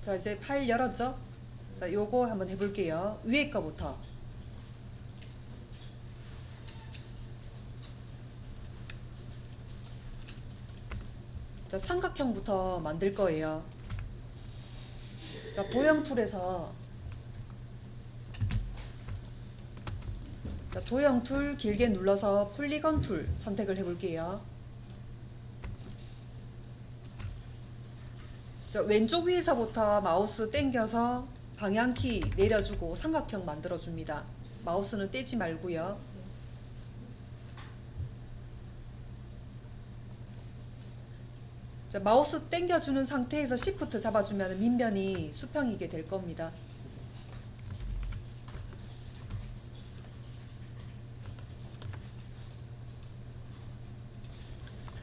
자, 이제 파일 열었죠? 자, 요거 한번 해볼게요. 위에 거부터. 자, 삼각형부터 만들 거예요. 자, 도형 툴에서 자, 도형 툴 길게 눌러서 폴리건 툴 선택을 해볼게요. 자, 왼쪽 위에서부터 마우스 당겨서 방향키 내려주고 삼각형 만들어줍니다. 마우스는 떼지 말고요. 자, 마우스 당겨주는 상태에서 Shift 잡아주면 밑면이 수평이게 될 겁니다.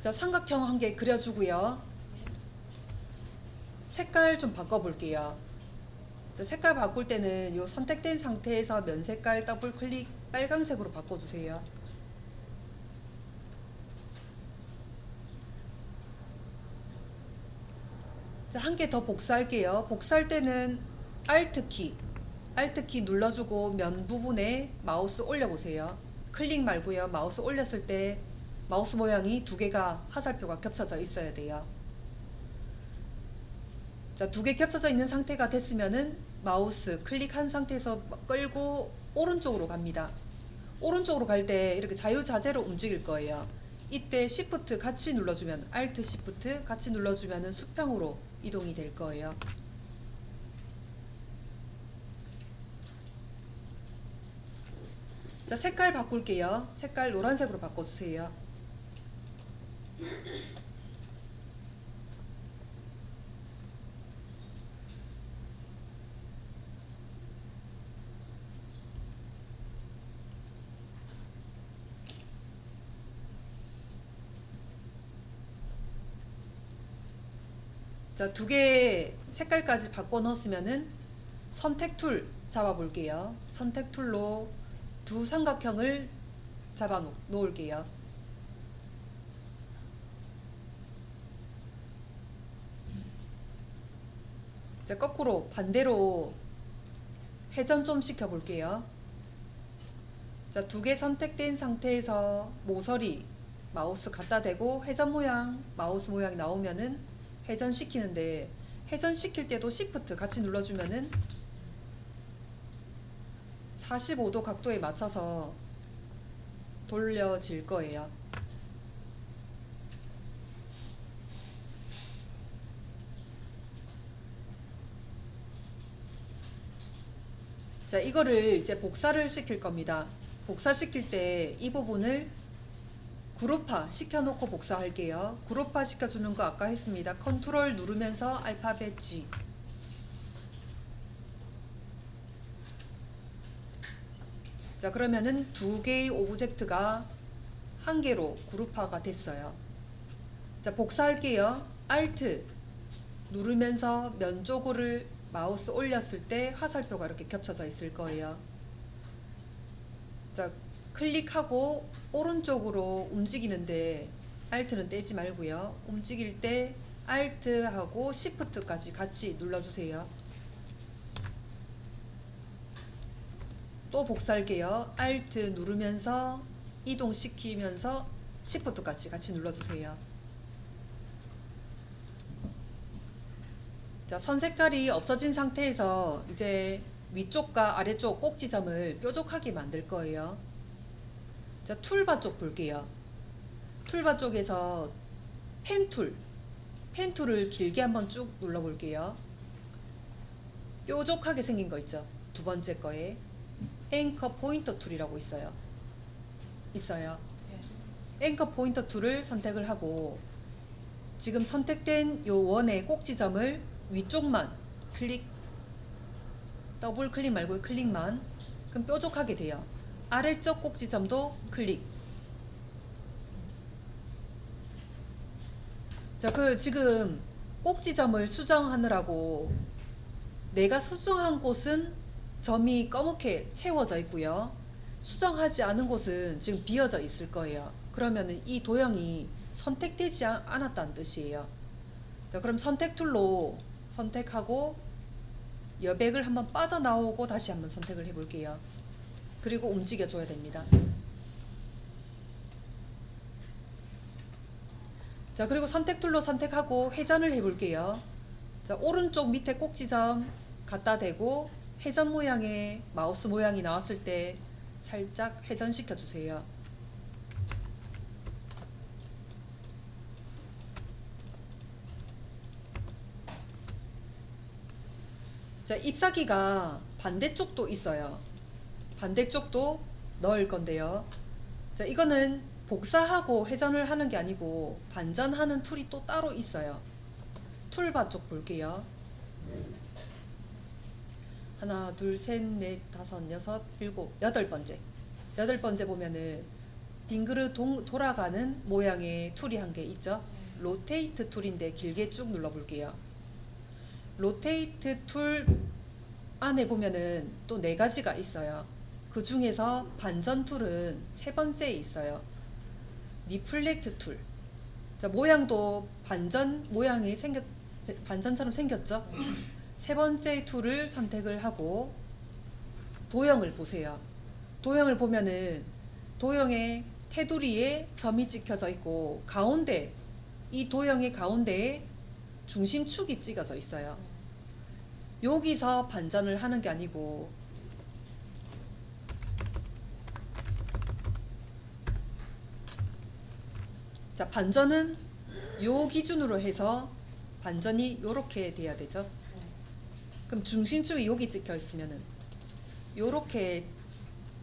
자, 삼각형 한 개 그려주고요. 색깔 좀 바꿔볼게요. 자, 색깔 바꿀 때는 이 선택된 상태에서 면 색깔 더블 클릭 빨강색으로 바꿔주세요. 자, 한 개 더 복사할게요. 복사할 때는 Alt 키 눌러주고 면 부분에 마우스 올려보세요. 클릭 말고요. 마우스 올렸을 때 마우스 모양이 두 개가 화살표가 겹쳐져 있어야 돼요. 자, 두 개 겹쳐져 있는 상태가 됐으면은 마우스 클릭한 상태에서 끌고 오른쪽으로 갑니다. 오른쪽으로 갈 때 이렇게 자유자재로 움직일 거예요. 이때 Shift 같이 눌러주면 Alt Shift 같이 눌러주면은 수평으로 이동이 될 거예요. 자, 색깔 바꿀게요. 색깔 노란색으로 바꿔주세요. 자, 두 개 색깔까지 바꿔 넣었으면은 선택 툴 잡아 볼게요. 선택 툴로 두 삼각형을 잡아 놓을게요. 자, 거꾸로 반대로 회전 좀 시켜 볼게요. 자, 두 개 선택된 상태에서 모서리 마우스 갖다 대고 회전 모양 마우스 모양이 나오면은 회전 시키는데, 회전 시킬 때도 Shift 같이 눌러주면은 45도 각도에 맞춰서 돌려질 거예요. 자, 이거를 이제 복사를 시킬 겁니다. 복사시킬 때 이 부분을 그룹화 시켜놓고 복사할게요. 그룹화 시켜주는 거 아까 했습니다. 컨트롤 누르면서 알파벳 G. 자, 그러면은 두 개의 오브젝트가 한 개로 그룹화가 됐어요. 자, 복사할게요. Alt 누르면서 면 쪽을 마우스 올렸을 때 화살표가 이렇게 겹쳐져 있을 거예요. 자, 클릭하고 오른쪽으로 움직이는데 Alt는 떼지 말고요. 움직일 때 Alt하고 Shift까지 같이 눌러주세요. 또 복사할게요. Alt 누르면서 이동시키면서 Shift까지 같이 눌러주세요. 자, 선 색깔이 없어진 상태에서 이제 위쪽과 아래쪽 꼭지점을 뾰족하게 만들 거예요. 자, 툴바 쪽 볼게요. 툴바 쪽에서 펜 툴을 길게 한번 쭉 눌러 볼게요. 뾰족하게 생긴 거 있죠? 두 번째 거에 앵커 포인터 툴이라고 있어요. 앵커 포인터 툴을 선택을 하고 지금 선택된 요 원의 꼭지점을 위쪽만 클릭, 더블 클릭 말고 클릭만, 그럼 뾰족하게 돼요. 아래쪽 꼭지점도 클릭. 자, 그 지금 꼭지점을 수정하느라고 내가 수정한 곳은 점이 검게 채워져 있고요. 수정하지 않은 곳은 지금 비어져 있을 거예요. 그러면은 이 도형이 선택되지 않았다는 뜻이에요. 자, 그럼 선택 툴로 선택하고 여백을 한번 빠져나오고 다시 한번 선택을 해볼게요. 그리고 움직여줘야 됩니다. 자, 그리고 선택 툴로 선택하고 회전을 해볼게요. 자, 오른쪽 밑에 꼭지점 갖다 대고 회전 모양의 마우스 모양이 나왔을 때 살짝 회전시켜 주세요. 자, 잎사귀가 반대쪽도 있어요. 반대쪽도 넣을 건데요. 자, 이거는 복사하고 회전을 하는 게 아니고 반전하는 툴이 또 따로 있어요. 툴바 쪽 볼게요. 하나, 둘, 셋, 넷, 다섯, 여섯, 일곱, 여덟 번째. 여덟 번째 보면은 빙그르 돌아가는 모양의 툴이 한 개 있죠. 로테이트 툴인데 길게 쭉 눌러볼게요. 로테이트 툴 안에 보면은 또 네 가지가 있어요. 그 중에서 반전 툴은 세 번째에 있어요. 리플렉트 툴. 자, 모양도 반전 모양이 반전처럼 생겼죠. 세 번째 툴을 선택을 하고 도형을 보세요. 도형을 보면은 도형의 테두리에 점이 찍혀져 있고 가운데 이 도형의 가운데에 중심축이 찍어져 있어요. 여기서 반전을 하는 게 아니고 자, 반전은 요 기준으로 해서 반전이 요렇게 돼야 되죠. 그럼 중심축이 여기 찍혀 있으면은 요렇게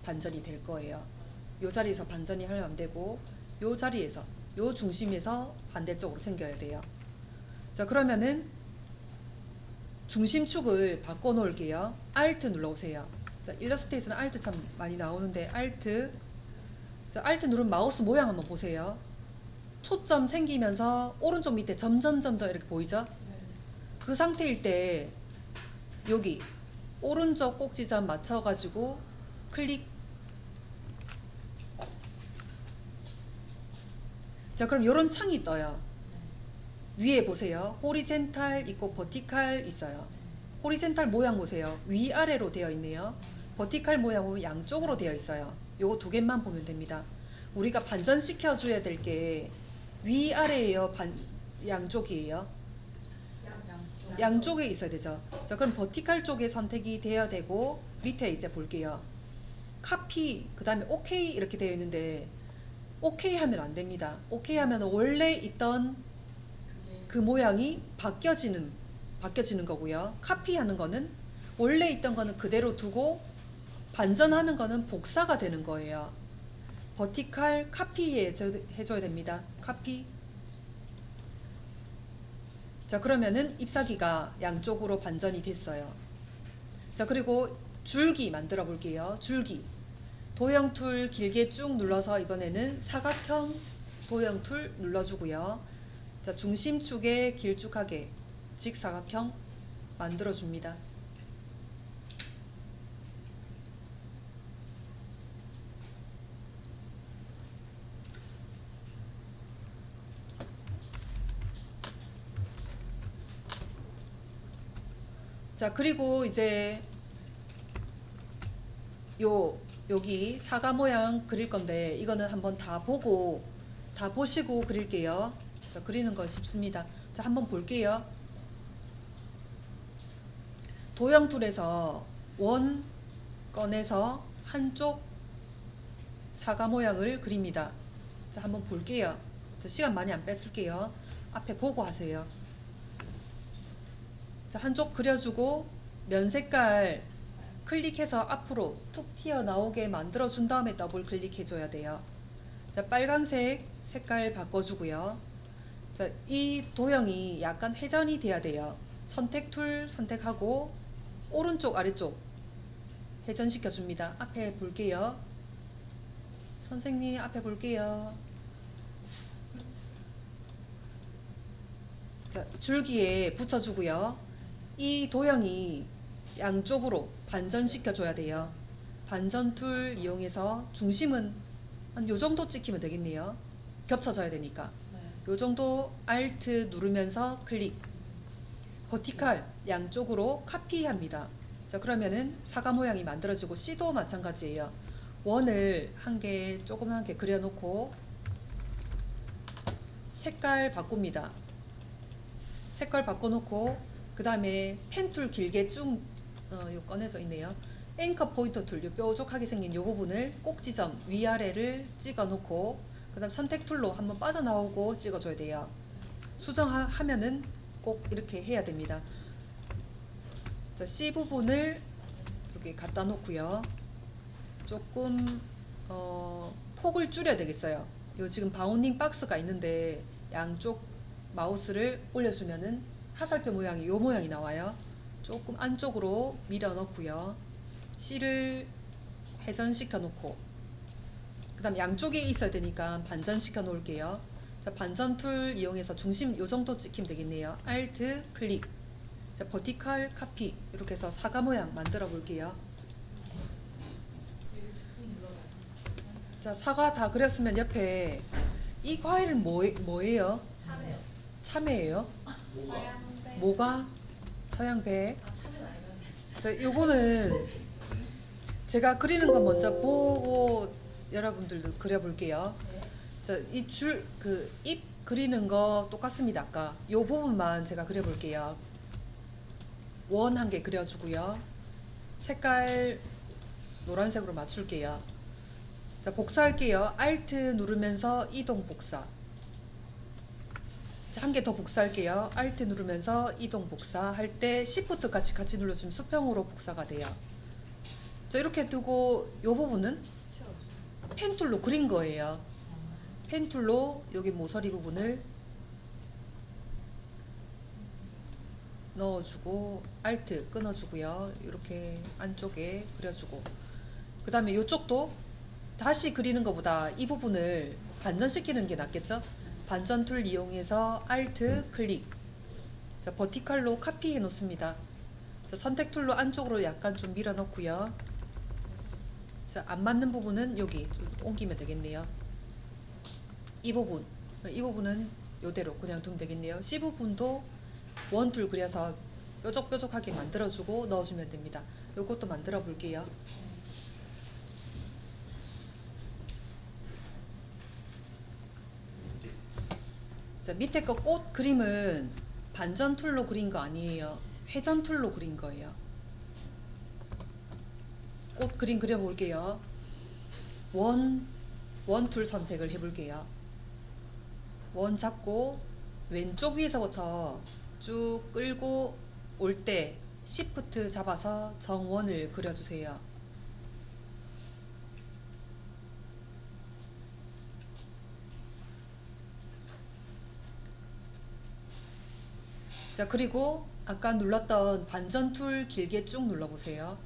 반전이 될 거예요. 요 자리에서 반전이 하면 안 되고 요 자리에서 요 중심에서 반대쪽으로 생겨야 돼요. 자, 그러면은 중심축을 바꿔 놓을게요. Alt 눌러오세요. 자, 일러스트에서는 Alt 참 많이 나오는데 Alt. 자, Alt 누르면 마우스 모양 한번 보세요. 초점 생기면서 오른쪽 밑에 점점점점 이렇게 보이죠? 그 상태일 때 여기 오른쪽 꼭지점 맞춰가지고 클릭. 자, 그럼 이런 창이 떠요. 위에 보세요. 호리젠탈 있고 버티칼 있어요. 호리젠탈 모양 보세요. 위아래로 되어 있네요. 버티칼 모양 보면 양쪽으로 되어 있어요. 요거 두 개만 보면 됩니다. 우리가 반전시켜 줘야 될 게 위아래예요, 양쪽이에요? 양쪽에 있어야 되죠. 자, 그럼 버티칼 쪽에 선택이 돼야 되고 밑에 이제 볼게요. 카피, 그 다음에 OK 이렇게 되어 있는데 OK 하면 안 됩니다. OK 하면 원래 있던 그 모양이 바뀌어지는 거고요. 카피하는 거는 원래 있던 거는 그대로 두고 반전하는 거는 복사가 되는 거예요. 버티칼 카피 해줘야 됩니다. 카피. 자, 그러면은 잎사귀가 양쪽으로 반전이 됐어요. 자, 그리고 줄기 만들어 볼게요. 줄기. 도형 툴 길게 쭉 눌러서 이번에는 사각형 도형 툴 눌러주고요. 자, 중심축에 길쭉하게 직사각형 만들어 줍니다. 자, 그리고 이제 여기 사과 모양 그릴 건데 이거는 한번 다 보시고 그릴게요. 자, 그리는 건 쉽습니다. 자, 한번 볼게요. 도형 툴에서 원 꺼내서 한쪽 사과 모양을 그립니다. 자, 한번 볼게요. 자, 시간 많이 안 뺏을게요. 앞에 보고 하세요. 자, 한쪽 그려주고 면 색깔 클릭해서 앞으로 툭 튀어나오게 만들어준 다음에 더블 클릭해줘야 돼요. 자, 빨간색 색깔 바꿔주고요. 자, 이 도형이 약간 회전이 돼야 돼요. 선택 툴 선택하고 오른쪽 아래쪽 회전시켜 줍니다. 앞에 볼게요. 선생님 앞에 볼게요. 자, 줄기에 붙여주고요. 이 도형이 양쪽으로 반전시켜 줘야 돼요. 반전 툴 이용해서 중심은 한 요 정도 찍히면 되겠네요. 겹쳐져야 되니까. 요 정도 Alt 누르면서 클릭. 버티칼 양쪽으로 카피합니다. 자, 그러면은 사과 모양이 만들어지고 C도 마찬가지예요. 원을 한 개 조그만 게 그려놓고 색깔 바꿉니다. 색깔 바꿔놓고 그 다음에 펜툴 길게 쭉 요 꺼내져 있네요. 앵커 포인터 툴, 요 뾰족하게 생긴 요 부분을 꼭지점 위아래를 찍어 놓고 그 다음 선택 툴로 한번 빠져나오고 찍어줘야 돼요. 수정하면은 꼭 이렇게 해야 됩니다. 자, C 부분을 이렇게 갖다 놓고요. 조금 폭을 줄여야 되겠어요. 요 지금 바운딩 박스가 있는데 양쪽 마우스를 올려주면은 화살표 모양이 요 모양이 나와요. 조금 안쪽으로 밀어 넣고요. C를 회전시켜 놓고 그 다음 양쪽에 있어야 되니까 반전시켜 놓을게요. 자, 반전 툴 이용해서 중심 요 정도 찍히면 되겠네요. Alt 클릭. 자, 버티컬 카피 이렇게 해서 사과 모양 만들어 볼게요. 자, 사과 다 그렸으면 옆에 이 과일은 뭐예요? 참외요. 참외예요? 서양배. 뭐가? 서양배. 아, 참외는 아니면. 자, 요거는 제가 그리는 거 먼저 보고 여러분들도 그려볼게요. 네. 자, 이 줄, 그 입 그리는 거 똑같습니다. 아까 요 부분만 제가 그려볼게요. 원 한 개 그려주고요. 색깔 노란색으로 맞출게요. 자, 복사할게요. Alt 누르면서 이동 복사. 한 개 더 복사할게요. Alt 누르면서 이동 복사 할 때 Shift 같이 눌러주면 수평으로 복사가 돼요. 자, 이렇게 두고 요 부분은 펜툴로 그린 거예요. 펜툴로 여기 모서리 부분을 넣어주고 Alt 끊어주고요. 이렇게 안쪽에 그려주고 그 다음에 이쪽도 다시 그리는 것보다 이 부분을 반전시키는 게 낫겠죠? 반전 툴 이용해서 Alt 클릭. 자, 버티컬로 카피해 놓습니다. 자, 선택 툴로 안쪽으로 약간 좀 밀어 넣고요. 자, 안 맞는 부분은 여기 좀 옮기면 되겠네요. 이 부분은 요대로 그냥 두면 되겠네요. C 부분도 원툴 그려서 뾰족뾰족하게 만들어주고 넣어주면 됩니다. 요것도 만들어 볼게요. 자, 밑에 거 꽃 그림은 반전 툴로 그린 거 아니에요. 회전 툴로 그린 거예요. 꽃 그림 그려볼게요. 원 툴 선택을 해볼게요. 원 잡고 왼쪽 위에서부터 쭉 끌고 올 때 Shift 잡아서 정원을 그려주세요. 자, 그리고 아까 눌렀던 반전 툴 길게 쭉 눌러보세요.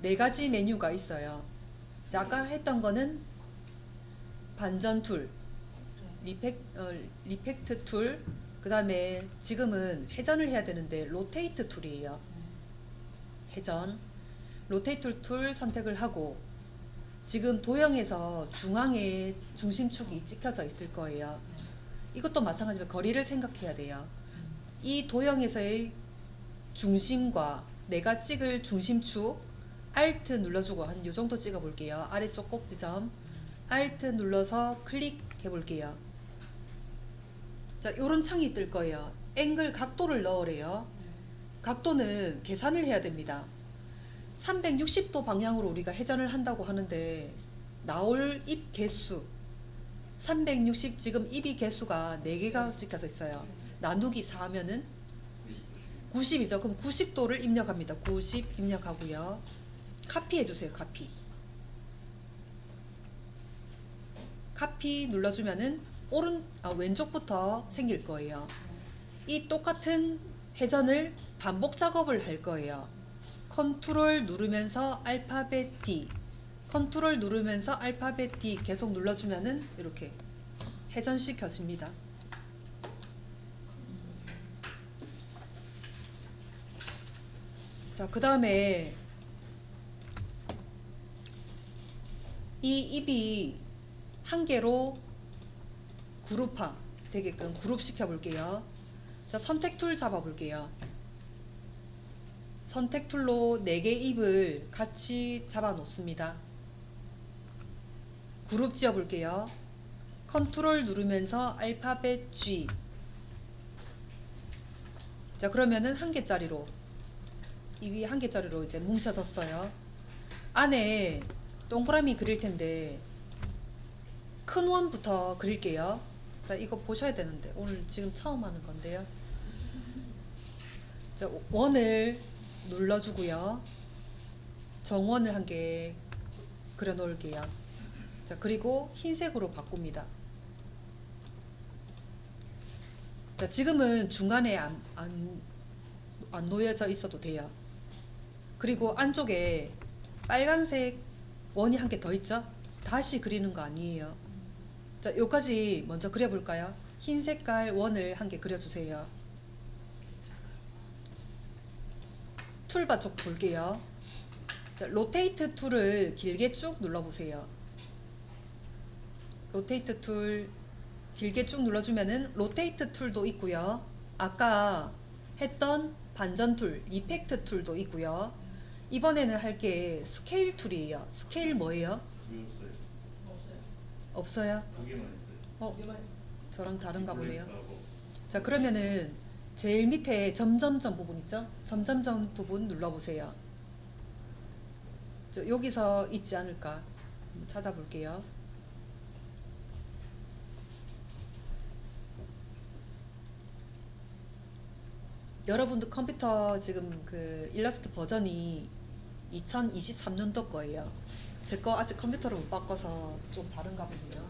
네 가지 메뉴가 있어요. 자, 아까 했던 거는 반전 툴, 리펙트 툴, 그 다음에 지금은 회전을 해야 되는데 로테이트 툴이에요. 회전, 로테이트 툴 선택을 하고 지금 도형에서 중앙에 중심축이 찍혀져 있을 거예요. 이것도 마찬가지로 거리를 생각해야 돼요. 이 도형에서의 중심과 내가 찍을 중심축 Alt 눌러주고 한 요 정도 찍어 볼게요. 아래쪽 꼭지점 Alt 눌러서 클릭해 볼게요. 자, 요런 창이 뜰 거예요. 앵글 각도를 넣으래요. 각도는 계산을 해야 됩니다. 360도 방향으로 우리가 회전을 한다고 하는데 나올 입 개수 360 지금 입이 개수가 4개가 찍혀져 있어요. 나누기 4하면은 90이죠. 그럼 90도를 입력합니다. 90 입력하고요. 카피해 주세요. 카피 눌러주면은 왼쪽부터 생길 거예요. 이 똑같은 회전을 반복 작업을 할 거예요. 컨트롤 누르면서 알파벳 D, 컨트롤 누르면서 알파벳 D 계속 눌러주면은 이렇게 회전시켜집니다. 자, 그 다음에 이 입이 한 개로 그룹화 되게끔 그룹 시켜 볼게요. 자, 선택 툴 잡아 볼게요. 선택 툴로 4개 입을 같이 잡아 놓습니다. 그룹 지어 볼게요. 컨트롤 누르면서 알파벳 G. 자, 그러면은 한 개짜리로, 입이 한 개짜리로 이제 뭉쳐졌어요. 안에 동그라미 그릴 텐데 큰 원부터 그릴게요. 자, 이거 보셔야 되는데 오늘 지금 처음 하는 건데요. 자, 원을 눌러주고요. 정원을 한 개 그려 놓을게요. 자, 그리고 흰색으로 바꿉니다. 자, 지금은 중간에 안 놓여져 있어도 돼요. 그리고 안쪽에 빨간색 원이 한 개 더 있죠? 다시 그리는 거 아니에요. 자, 요까지 먼저 그려볼까요? 흰 색깔 원을 한 개 그려주세요. 툴바 쪽 볼게요. 자, 로테이트 툴을 길게 쭉 눌러보세요. 로테이트 툴 길게 쭉 눌러주면은 로테이트 툴도 있고요. 아까 했던 반전 툴, 이펙트 툴도 있고요. 이번에는 할 게 스케일 툴이에요. 스케일 뭐예요? 없어요. 없어요? 두 개만 있어요. 어, 저랑 다른가 보네요. 브레이크하고 자, 그러면은 제일 밑에 점점점 부분 있죠? 점점점 부분 눌러보세요. 여기서 있지 않을까? 한번 찾아볼게요. 여러분들 컴퓨터 지금 그 일러스트 버전이 2023년도 거예요. 제 거 아직 컴퓨터로 못 바꿔서 좀 다른가 보네요.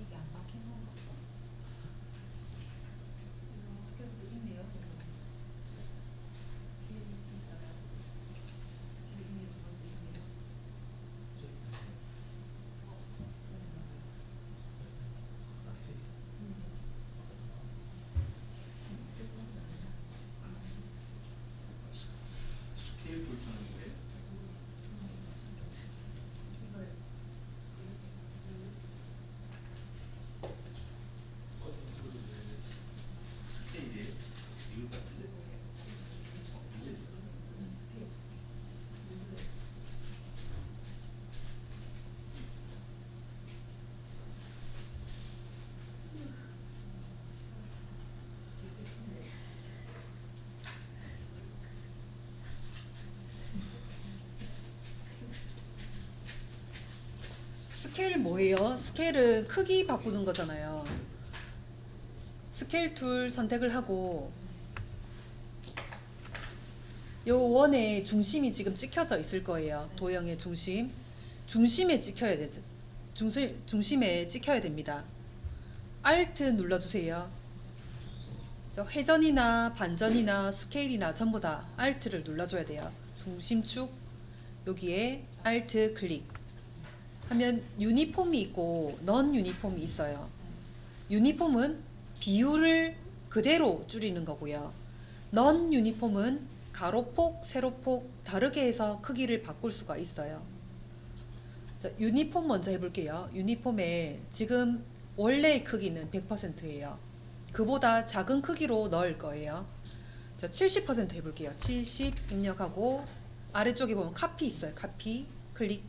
이게 안 박힌 건가 보다. 스케일도 있네요. 스케일 있어요. 스케일 있네요. 두 번째 있네요. 스케일 불타는 거예요. 스케일이에요? 이거 같은데? 이게 스케일 뭐예요? 스케일은 크기 바꾸는 거잖아요. 스케일 툴 선택을 하고 요 원의 중심이 지금 찍혀져 있을 거예요. 도형의 중심. 중심에 찍혀야 되죠. 중심에 찍혀야 됩니다. Alt 눌러주세요. 저 회전이나 반전이나 스케일이나 전부 다 Alt를 눌러줘야 돼요. 중심축 여기에 Alt 클릭 하면 유니폼이 있고 넌 유니폼이 있어요. 유니폼은 비율을 그대로 줄이는 거고요. 넌 유니폼은 가로폭, 세로폭 다르게 해서 크기를 바꿀 수가 있어요. 자, 유니폼 먼저 해볼게요. 유니폼에 지금 원래의 크기는 100%예요. 그보다 작은 크기로 넣을 거예요. 자, 70% 해볼게요. 70 입력하고 아래쪽에 보면 카피 있어요. 카피 클릭.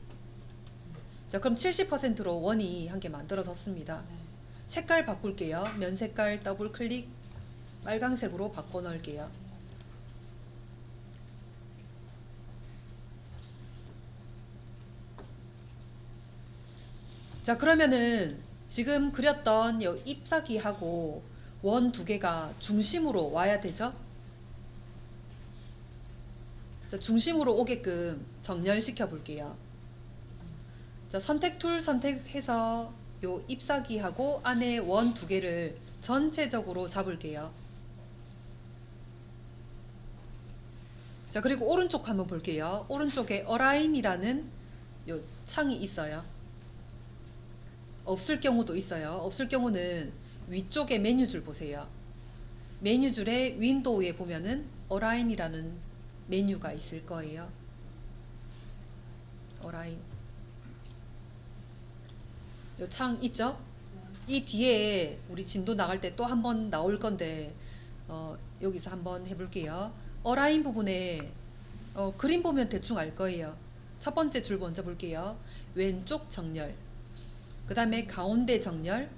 자, 그럼 70%로 원이 한 개 만들어졌습니다. 색깔 바꿀게요. 면 색깔 더블 클릭 빨강색으로 바꿔 넣을게요. 자, 그러면은 지금 그렸던 이 잎사귀하고 원 두 개가 중심으로 와야 되죠? 자, 중심으로 오게끔 정렬시켜 볼게요. 자, 선택 툴 선택해서 요 잎사귀하고 안에 원 두 개를 전체적으로 잡을게요. 자, 그리고 오른쪽 한번 볼게요. 오른쪽에 어라인이라는 요 창이 있어요. 없을 경우도 있어요. 없을 경우는 위쪽에 메뉴줄 보세요. 메뉴줄에 윈도우에 보면은 어라인이라는 메뉴가 있을 거예요. 어라인. 요 창 있죠? 이 뒤에 우리 진도 나갈 때 또 한 번 나올 건데 여기서 한번 해볼게요. 어라인 부분에 그림 보면 대충 알 거예요. 첫 번째 줄 먼저 볼게요. 왼쪽 정렬, 그 다음에 가운데 정렬,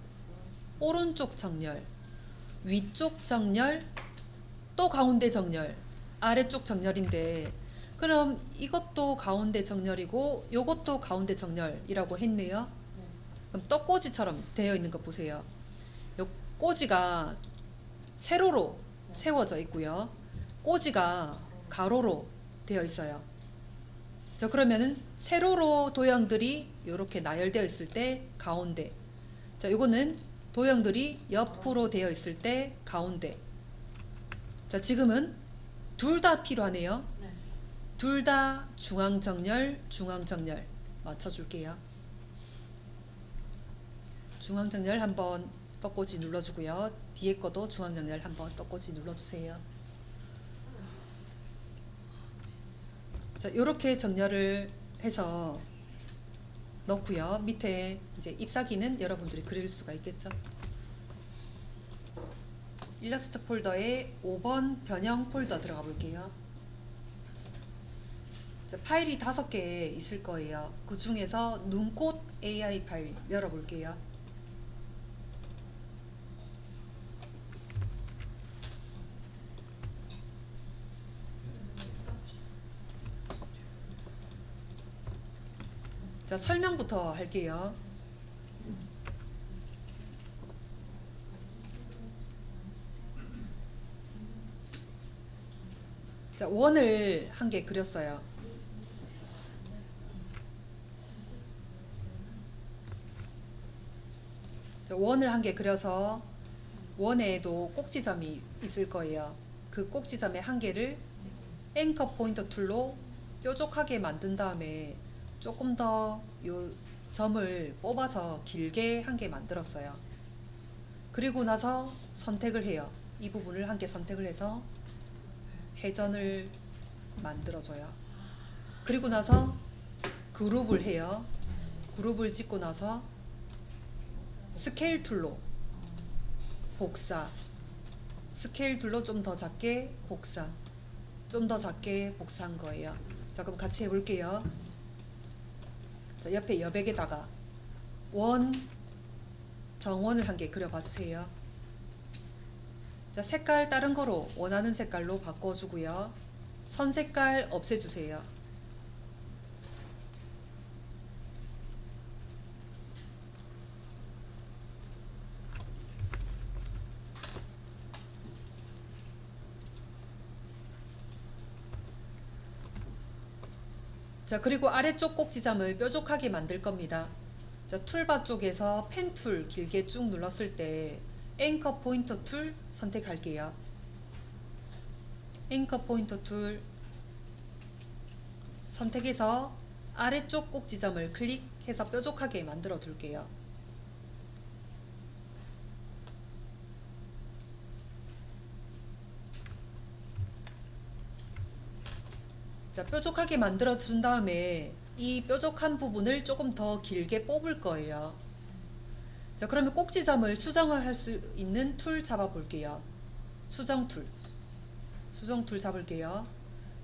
오른쪽 정렬, 위쪽 정렬, 또 가운데 정렬, 아래쪽 정렬인데, 그럼 이것도 가운데 정렬이고 요것도 가운데 정렬이라고 했네요. 그럼 떡꼬지처럼 되어 있는 거 보세요. 요 꼬지가 세로로 세워져 있고요. 꼬지가 가로로 되어 있어요. 자, 그러면은 세로로 도형들이 이렇게 나열되어 있을 때 가운데. 자, 요거는 도형들이 옆으로 되어 있을 때 가운데. 자, 지금은 둘 다 필요하네요. 네. 둘 다 중앙 정렬, 중앙 정렬 맞춰 줄게요. 중앙 정렬 한번 떡꼬지 눌러 주고요. 뒤에 거도 중앙 정렬 한번 떡꼬지 눌러 주세요. 자, 이렇게 정렬을 해서 넣고요. 밑에 이제 잎사귀는 여러분들이 그릴 수가 있겠죠. 일러스트 폴더에 5번 변형 폴더 들어가 볼게요. 자, 파일이 5개 있을 거예요. 그 중에서 눈꽃 AI 파일 열어볼게요. 자, 설명부터 할게요. 자, 원을 한 개 그렸어요. 자, 원을 한 개 그려서 원에도 꼭지점이 있을 거예요. 그 꼭지점의 한 개를 앵커 포인터 툴로 뾰족하게 만든 다음에 조금 더 요 점을 뽑아서 길게 한 개 만들었어요. 그리고 나서 선택을 해요. 이 부분을 한 개 선택을 해서 회전을 만들어줘요. 그리고 나서 그룹을 해요. 그룹을 짓고 나서 스케일 툴로 복사, 스케일 툴로 좀 더 작게 복사, 좀 더 작게 복사한 거예요. 자, 그럼 같이 해볼게요. 자, 옆에 여백에다가 정원을 한 개 그려봐 주세요. 자, 색깔 다른 거로 원하는 색깔로 바꿔주고요. 선 색깔 없애주세요. 자, 그리고 아래쪽 꼭지점을 뾰족하게 만들 겁니다. 자, 툴바 쪽에서 펜 툴 길게 쭉 눌렀을 때 앵커 포인터 툴 선택할게요. 앵커 포인터 툴 선택해서 아래쪽 꼭지점을 클릭해서 뾰족하게 만들어 둘게요. 자, 뾰족하게 만들어 준 다음에 이 뾰족한 부분을 조금 더 길게 뽑을 거예요. 자, 그러면 꼭지점을 수정을 할 수 있는 툴 잡아 볼게요. 수정 툴 잡을게요.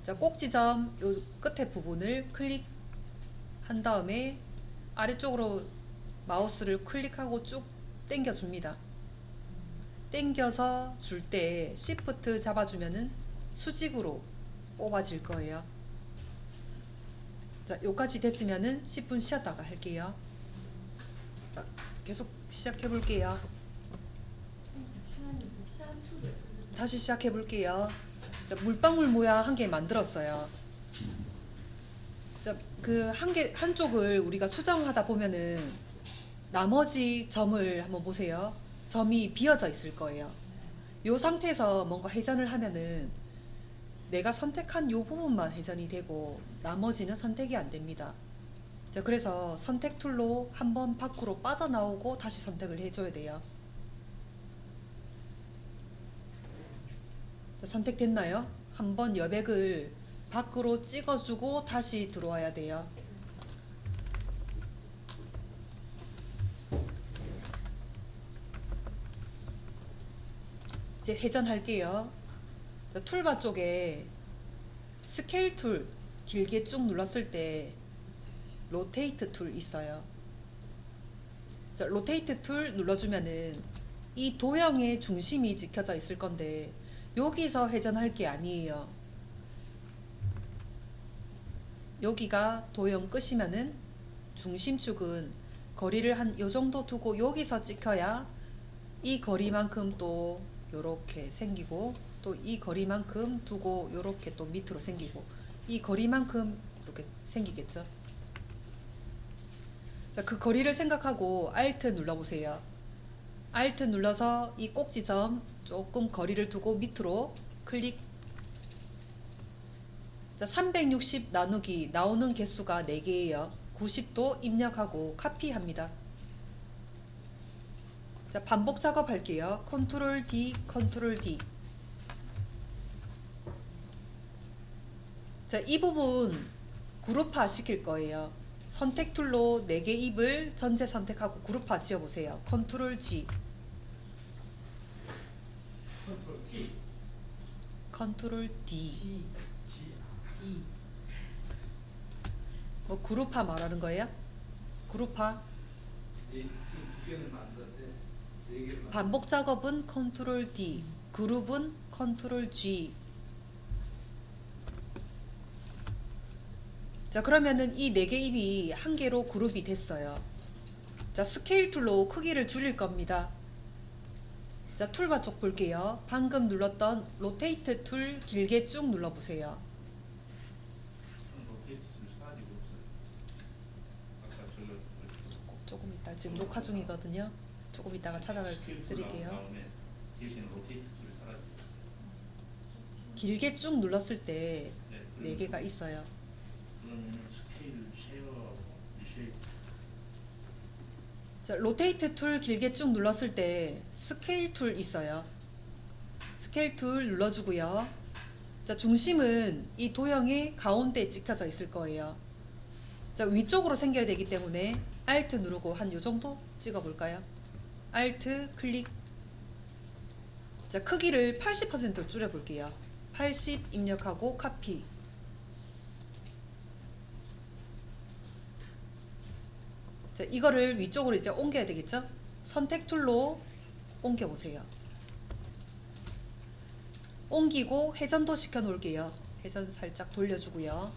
자, 꼭지점 요 끝에 부분을 클릭한 다음에 아래쪽으로 마우스를 클릭하고 쭉 당겨 줍니다. 당겨서 줄 때 Shift 잡아주면은 수직으로 뽑아질 거예요. 자, 요까지 됐으면은 10분 쉬었다가 할게요. 자, 계속 시작해 볼게요. 다시 시작해 볼게요. 자, 물방울 모양 한 개 만들었어요. 자, 그 한쪽을 우리가 수정하다 보면은 나머지 점을 한번 보세요. 점이 비어져 있을 거예요. 요 상태에서 뭔가 회전을 하면은 내가 선택한 요 부분만 회전이 되고 나머지는 선택이 안 됩니다. 자, 그래서 선택 툴로 한번 밖으로 빠져나오고 다시 선택을 해줘야 돼요. 자, 선택됐나요? 한번 여백을 밖으로 찍어주고 다시 들어와야 돼요. 이제 회전할게요. 자, 툴바 쪽에 스케일 툴 길게 쭉 눌렀을 때 로테이트 툴 있어요. 자, 로테이트 툴 눌러주면은 이 도형의 중심이 찍혀져 있을 건데 여기서 회전할 게 아니에요. 여기가 도형 끝이면은 중심축은 거리를 한 요 정도 두고 여기서 찍혀야 이 거리만큼 또 요렇게 생기고 또 이 거리만큼 두고 요렇게 또 밑으로 생기고 이 거리만큼 이렇게 생기겠죠. 자, 그 거리를 생각하고 Alt 눌러보세요. Alt 눌러서 이 꼭지점 조금 거리를 두고 밑으로 클릭. 자, 360 나누기 나오는 개수가 4개예요. 90도 입력하고 카피합니다. 자, 반복 작업할게요. 컨트롤 D, 컨트롤 D. 자, 이 부분 그룹화 시킬 거예요. 선택 툴로 4개 입을 전체 선택하고 그룹화 지어보세요. 컨트롤 G, 컨트롤 T. 컨트롤 D. G G. D 뭐 그룹화 말하는 거예요? 그룹화. 지금 2개는 만드는데 4개를 반복 작업은 컨트롤 D, 그룹은 컨트롤 G. 자, 그러면은 이 4개 입이 한 개로 그룹이 됐어요. 자, 스케일 툴로 크기를 줄일 겁니다. 자, 툴바 쪽 볼게요. 방금 눌렀던 로테이트 툴 길게 쭉 눌러보세요. 로테이트 사라지고 없어요. 아까 저거 조금 이따 지금 녹화 중이거든요. 조금 이따가 찾아가 스케일 툴 드릴게요. 다음에 대신 로테이트 툴이 사라지고. 길게 쭉 눌렀을 때 네, 4개가 있어요. 그러면 스케일 쉐어 리쉐이프. 자, 로테이트 툴 길게 쭉 눌렀을 때 스케일 툴 있어요. 스케일 툴 눌러주고요. 자, 중심은 이 도형의 가운데에 찍혀져 있을 거예요. 자, 위쪽으로 생겨야 되기 때문에 Alt 누르고 한 요 정도 찍어볼까요? Alt 클릭. 자, 크기를 80% 줄여볼게요. 80 입력하고 카피. 자, 이거를 위쪽으로 이제 옮겨야 되겠죠? 선택 툴로 옮겨 보세요. 옮기고 회전도 시켜 놓을게요. 회전 살짝 돌려주고요.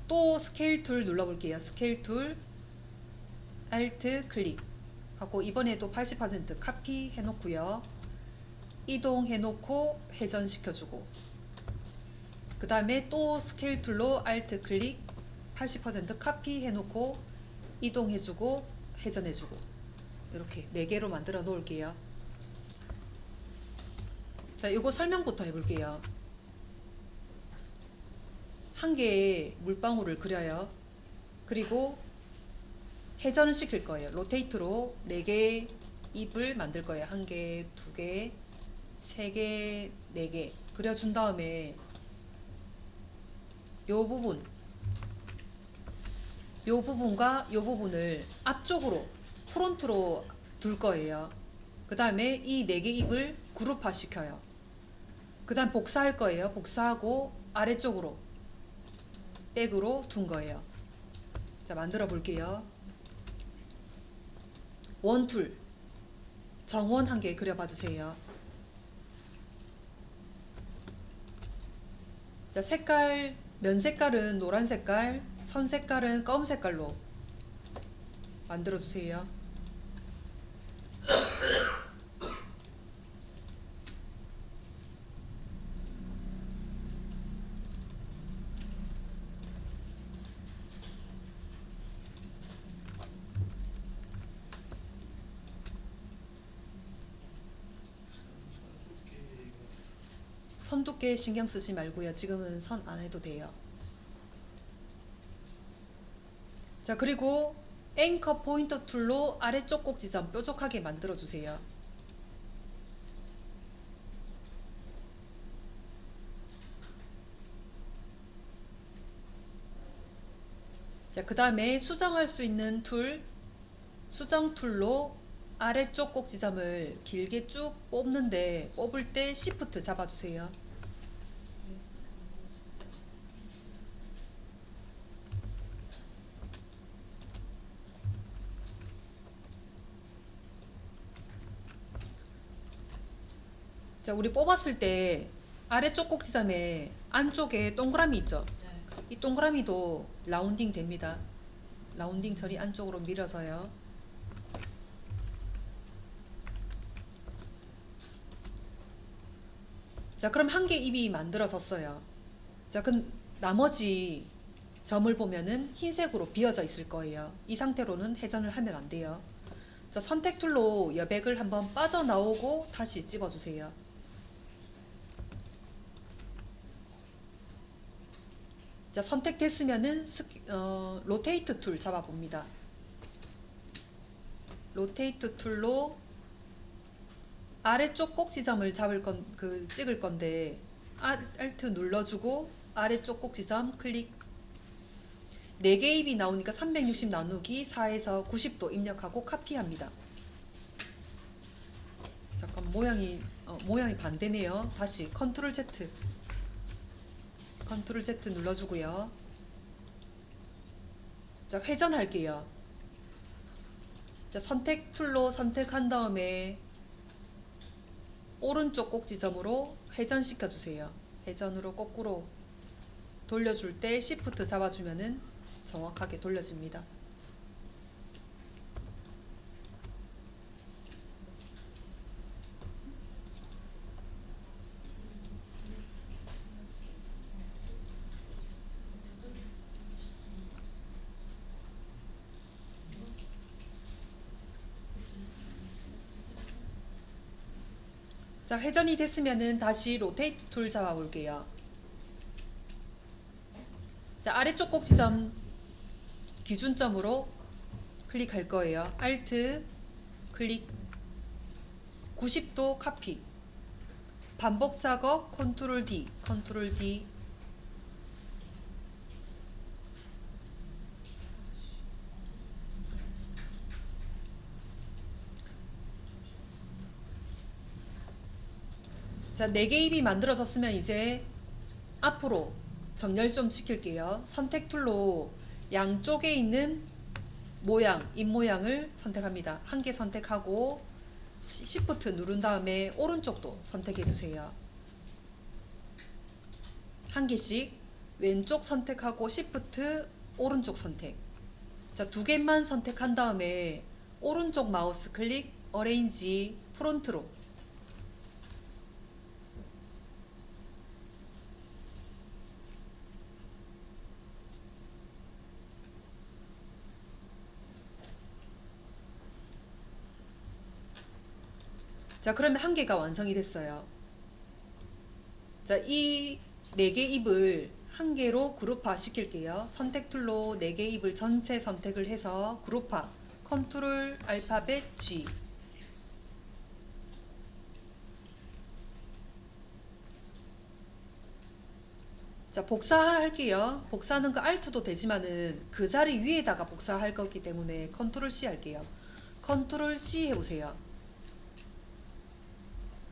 또 스케일 툴 눌러볼게요. 스케일 툴 Alt 클릭 하고 이번에도 80% 카피 해놓고요. 이동해 놓고 회전 시켜주고 그 다음에 또 스케일 툴로 Alt 클릭 80% 카피 해놓고 이동해주고 회전해주고 이렇게 4개로 만들어 놓을게요. 자, 이거 설명부터 해볼게요. 한 개의 물방울을 그려요. 그리고 회전을 시킬 거예요. 로테이트로 4개의 입을 만들 거예요. 1개, 2개, 3개, 4개 그려준 다음에 요 부분과 요 부분을 앞쪽으로 프론트로 둘 거예요. 그 다음에 이 4개 입을 그룹화 시켜요. 그 다음 복사할 거예요. 복사하고 아래쪽으로 백으로 둔 거예요. 자, 만들어 볼게요. 원툴 정원 한 개 그려봐 주세요. 자, 색깔 면 색깔은 노란 색깔, 선 색깔은 검은 색깔로 만들어 주세요. 선 두께 신경 쓰지 말고요. 지금은 선 안 해도 돼요. 자, 그리고 앵커 포인터 툴로 아래쪽 꼭 지점 뾰족하게 만들어 주세요. 자, 그 다음에 수정할 수 있는 툴, 수정 툴로 아래쪽 꼭 지점을 길게 쭉 뽑는데 뽑을 때 Shift 잡아주세요. 자, 우리 뽑았을 때 아래쪽 꼭 지점에 안쪽에 동그라미 있죠? 네. 이 동그라미도 라운딩 됩니다. 라운딩 처리 안쪽으로 밀어서요. 자, 그럼 한 개 입이 만들어졌어요. 자, 그 나머지 점을 보면은 흰색으로 비어져 있을 거예요. 이 상태로는 회전을 하면 안 돼요. 자, 선택 툴로 여백을 한번 빠져나오고 다시 집어주세요. 자, 선택됐으면은 로테이트 툴 잡아봅니다. 로테이트 툴로 아래쪽 꼭 지점을 찍을 건데 Alt 눌러주고 아래쪽 꼭 지점 클릭. 4개 입이 나오니까 360 나누기 4에서 90도 입력하고 카피합니다. 잠깐 모양이 반대네요. 다시 컨트롤 Z 눌러주고요. 자, 회전할게요. 자, 선택 툴로 선택한 다음에 오른쪽 꼭 지점으로 회전시켜 주세요. 회전으로 거꾸로 돌려줄 때 Shift 잡아주면은 정확하게 돌려집니다. 자, 회전이 됐으면은 다시 로테이트 툴 잡아볼게요. 자, 아래쪽 꼭 지점 기준점으로 클릭할 거예요. Alt 클릭 90도 카피. 반복 작업 컨트롤 D 자, 4개 입이 만들어졌으면 이제 앞으로 정렬 좀 시킬게요. 선택 툴로 양쪽에 있는 모양, 입 모양을 선택합니다. 한 개 선택하고 Shift 누른 다음에 오른쪽도 선택해 주세요. 한 개씩 왼쪽 선택하고 Shift 오른쪽 선택. 자, 2개만 선택한 다음에 오른쪽 마우스 클릭 어레인지 프론트로. 자, 그러면 한 개가 완성이 됐어요. 자, 이 4개 입을 한 개로 그룹화 시킬게요. 선택 툴로 4개 입을 전체 선택을 해서 그룹화. 컨트롤 알파벳 G. 자, 복사할게요. 복사하는 거 Alt도 되지만은 그 자리 위에다가 복사할 거기 때문에 컨트롤 C 할게요. 컨트롤 C 해보세요.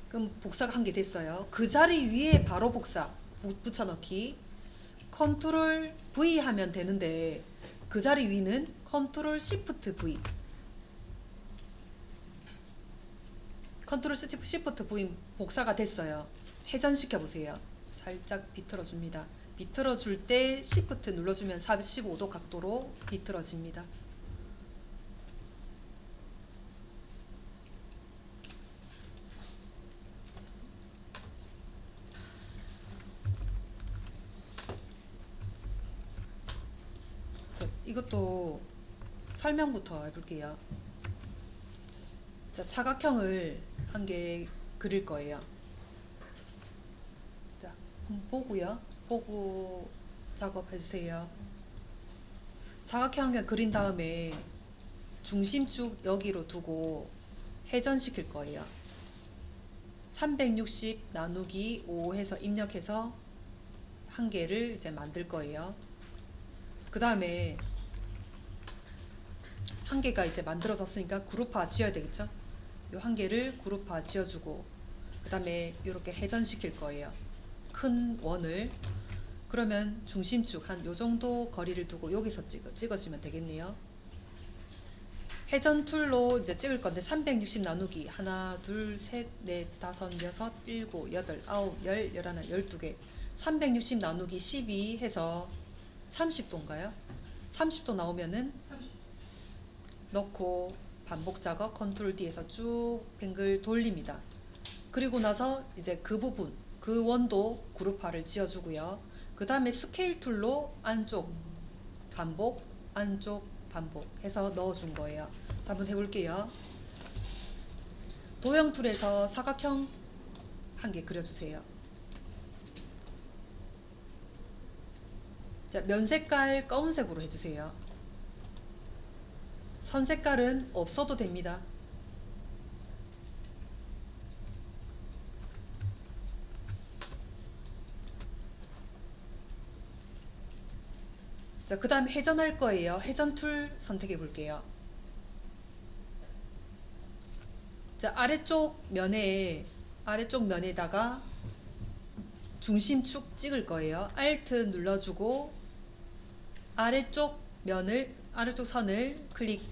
그럼 복사가 한 개 됐어요. 그 자리 위에 바로 복사 붙여넣기. 컨트롤 V 하면 되는데 그 자리 위는 컨트롤 시프트 V. 컨트롤 시프트 V 복사가 됐어요. 회전시켜 보세요. 살짝 비틀어 줍니다. 비틀어 줄 때 시프트 눌러주면 45도 각도로 비틀어집니다. 이것도 설명부터 해볼게요. 자, 사각형을 한 개 그릴 거예요. 보고요. 보고 작업해주세요. 사각형 그린 다음에 중심축 여기로 두고 회전시킬 거예요. 360 나누기 5 해서 입력해서 한 개를 이제 만들 거예요. 그 다음에 한 개가 이제 만들어졌으니까 그룹화 지어야 되겠죠? 요 한 개를 그룹화 지어주고 그 다음에 이렇게 회전시킬 거예요. 큰 원을. 그러면 중심축 한 요 정도 거리를 두고 여기서 찍어주면 되겠네요. 회전 툴로 이제 찍을 건데 360 나누기 하나, 둘, 셋, 넷, 다섯, 여섯, 일곱, 여덟, 아홉, 열, 열하나, 12개. 360 나누기 12 해서 30도인가요? 30도 나오면은 넣고 반복 작업 컨트롤 D에서 쭉 뱅글 돌립니다. 그리고 나서 이제 그 부분, 그 원도 그룹화를 지어주고요. 그 다음에 스케일 툴로 안쪽 반복, 안쪽 반복 해서 넣어준 거예요. 자, 한번 해볼게요. 도형 툴에서 사각형 한 개 그려주세요. 자, 면 색깔 검은색으로 해주세요. 선 색깔은 없어도 됩니다. 자, 그 다음 회전할 거예요. 회전 툴 선택해 볼게요. 자, 아래쪽 면에다가 중심축 찍을 거예요. Alt 눌러주고 아래쪽 선을 클릭.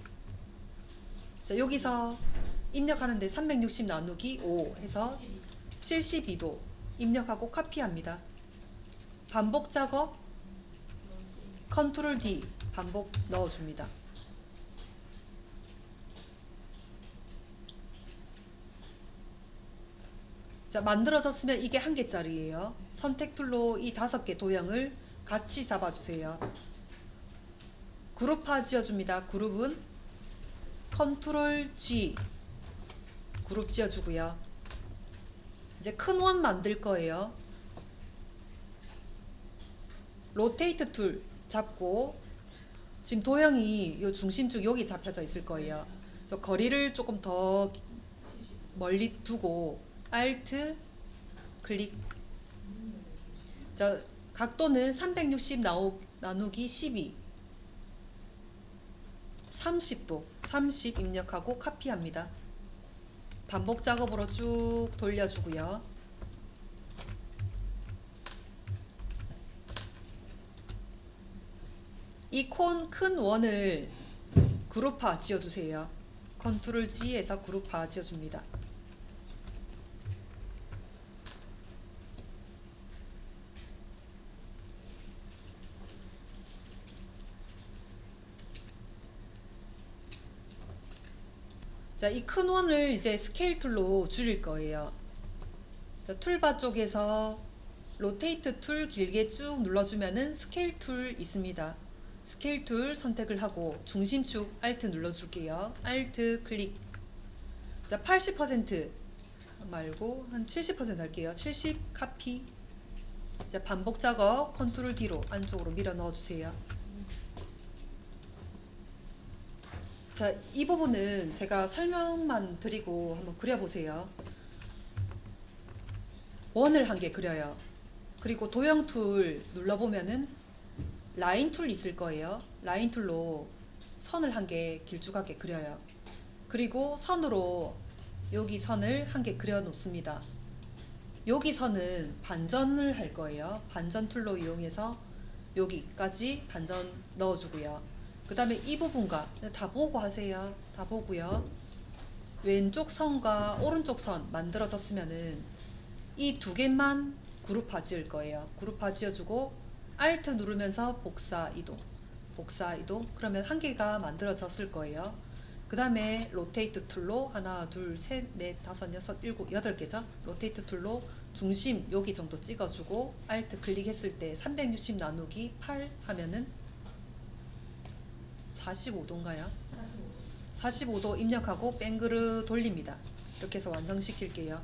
자, 여기서 입력하는데 360 나누기 5 해서 72도 입력하고 카피합니다. 반복 작업 컨트롤 D 반복 넣어줍니다. 자, 만들어졌으면 이게 한 개짜리예요. 선택 툴로 이 5개 도형을 같이 잡아주세요. 그룹화 지어줍니다. 그룹은 컨트롤 G 그룹 지어주고요. 이제 큰 원 만들 거예요. 로테이트 툴 잡고 지금 도형이 요 중심축 여기 잡혀져 있을 거예요. 저 거리를 조금 더 멀리 두고 Alt 클릭. 자, 각도는 360 나누기 12 30도 30 입력하고 카피합니다. 반복 작업으로 쭉 돌려주고요. 이 큰 원을 그룹화 지어주세요. 컨트롤 G에서 그룹화 지어줍니다. 자, 이 큰 원을 이제 스케일 툴로 줄일 거예요. 자, 툴바 쪽에서 로테이트 툴 길게 쭉 눌러주면은 스케일 툴 있습니다. 스케일 툴 선택을 하고 중심축 Alt 눌러줄게요. Alt 클릭. 자, 80% 말고 한 70% 할게요. 70 카피. 자, 반복 작업 컨트롤 D로 안쪽으로 밀어 넣어주세요. 자, 이 부분은 제가 설명만 드리고 한번 그려보세요. 원을 한 개 그려요. 그리고 도형 툴 눌러보면은 라인 툴 있을 거예요. 라인 툴로 선을 한 개 길쭉하게 그려요. 그리고 선으로 여기 선을 한 개 그려 놓습니다. 여기 선은 반전을 할 거예요. 반전 툴로 이용해서 여기까지 반전 넣어주고요. 그 다음에 이 부분과 다 보고 하세요. 다 보고요. 왼쪽 선과 오른쪽 선 만들어졌으면은 이 두 개만 그룹화 지을 거예요. 그룹화 지어주고 Alt 누르면서 복사 이동 그러면 한 개가 만들어졌을 거예요. 그 다음에 로테이트 툴로 하나, 둘, 셋, 넷, 다섯, 여섯, 일곱, 8개죠. 로테이트 툴로 중심 여기 정도 찍어주고 Alt 클릭했을 때 360 나누기 8 하면은 45도인가요? 45도 입력하고 뺑그르 돌립니다. 이렇게 해서 완성시킬게요.